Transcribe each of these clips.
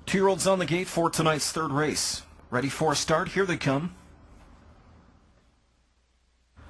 Two-year-olds on the gate for tonight's third race. Ready for a start? Here they come.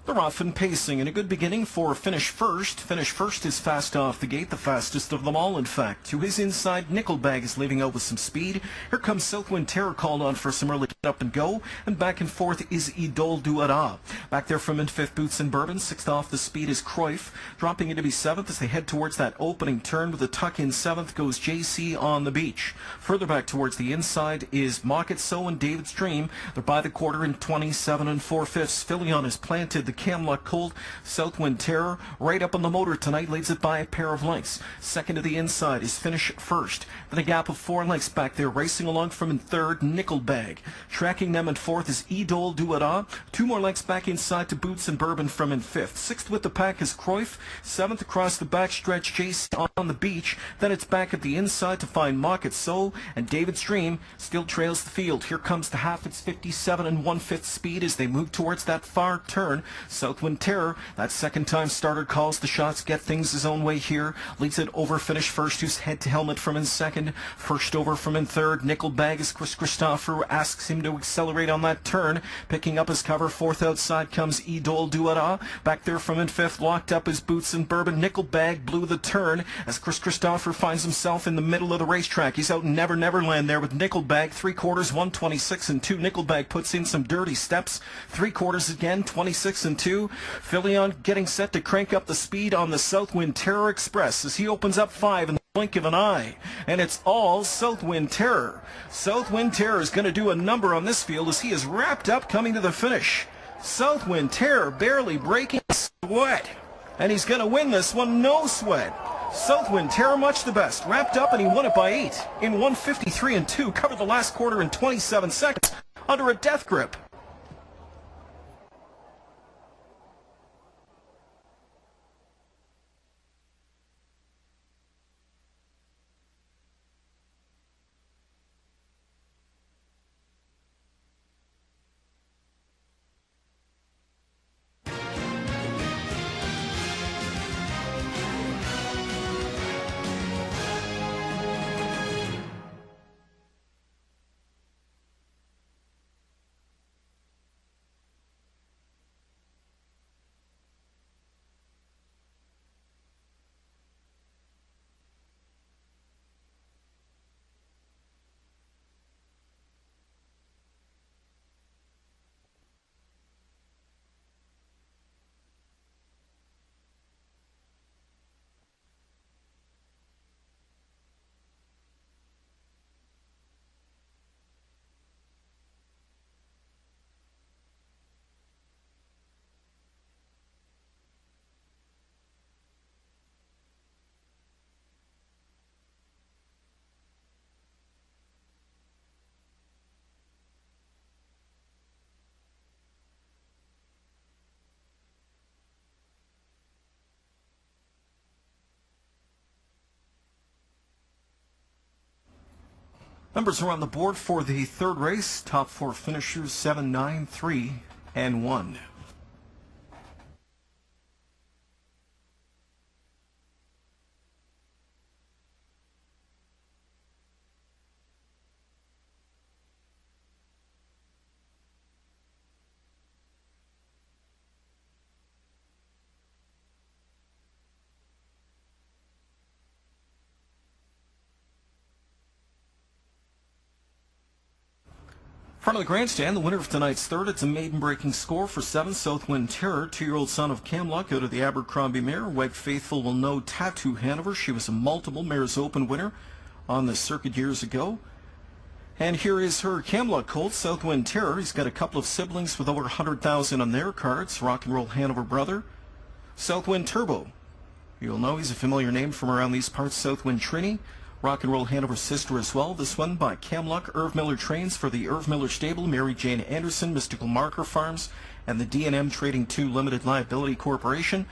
They're off and pacing, and a good beginning for Finish First. Finish First is fast off the gate, the fastest of them all, in fact. To his inside, Nickelbag is leaving out with some speed. Here comes Southwind Terror, called on for some early get up and go, and back and forth is Idole Duara. Back there from in fifth, Boots and Bourbon. Sixth off the speed is Cruyff, dropping into be seventh as they head towards that opening turn. With a tuck in seventh goes JC on the beach. Further back towards the inside is Mohawk and David's Dream. They're by the quarter in 27 4/5. Filion is planted. The Camlock Colt, Southwind Terror, right up on the motor tonight, leads it by a pair of lengths. Second to the inside is Finish First. Then a gap of 4 lengths back there, racing along from in third, Nickelbag. Tracking them in fourth is Idole Duara. 2 more lengths back inside to Boots and Bourbon from in fifth. Sixth with the pack is Cruyff. Seventh across the backstretch, Jace on the beach. Then it's back at the inside to find Mock It So, and David's Dream still trails the field. Here comes the half. It's 57 1/5 speed as they move towards that far turn. Southwind Terror, that second time starter, calls the shots, get things his own way here. Leads it over Finish First, who's head to helmet from in second. First over from in third. Nickelbag as Chris Christopher asks him to accelerate on that turn. Picking up his cover, fourth outside comes Idole Duara. Back there from in fifth, locked up is Boots and Bourbon. Nickelbag blew the turn as Chris Christopher finds himself in the middle of the racetrack. He's out in Never Neverland there with Nickelbag. 3/4, 1:26 2. Nickelbag puts in some dirty steps. 3/4 again, 26 2. Filion getting set to crank up the speed on the Southwind Terror Express as he opens up 5 in the blink of an eye. And it's all Southwind Terror. Southwind Terror is going to do a number on this field as he is wrapped up coming to the finish. Southwind Terror barely breaking sweat. And he's going to win this one, no sweat. Southwind Terror much the best. Wrapped up, and he won it by 8 in 1:53 2. Covered the last quarter in 27 seconds under a death grip. Numbers are on the board for the third race. Top 4 finishers, 7, 9, 3, and 1. Front of the grandstand, the winner of tonight's third. It's a maiden-breaking score for 7, Southwind Terror, 2-year-old son of Camlock out of the Abercrombie mare. Weg faithful will know Tattoo Hanover. She was a multiple Mares Open winner on the circuit years ago. And here is her Camlock colt, Southwind Terror. He's got a couple of siblings with over 100,000 on their cards. Rock and Roll Hanover brother, Southwind Turbo. You'll know he's a familiar name from around these parts, Southwind Trini. Rock and Roll Hanover sister as well. This one by Camlock. Erv Miller trains for the Erv Miller stable. Mary Jane Anderson, Mystical Marker Farms, and the D&M Trading 2 Limited Liability Corporation.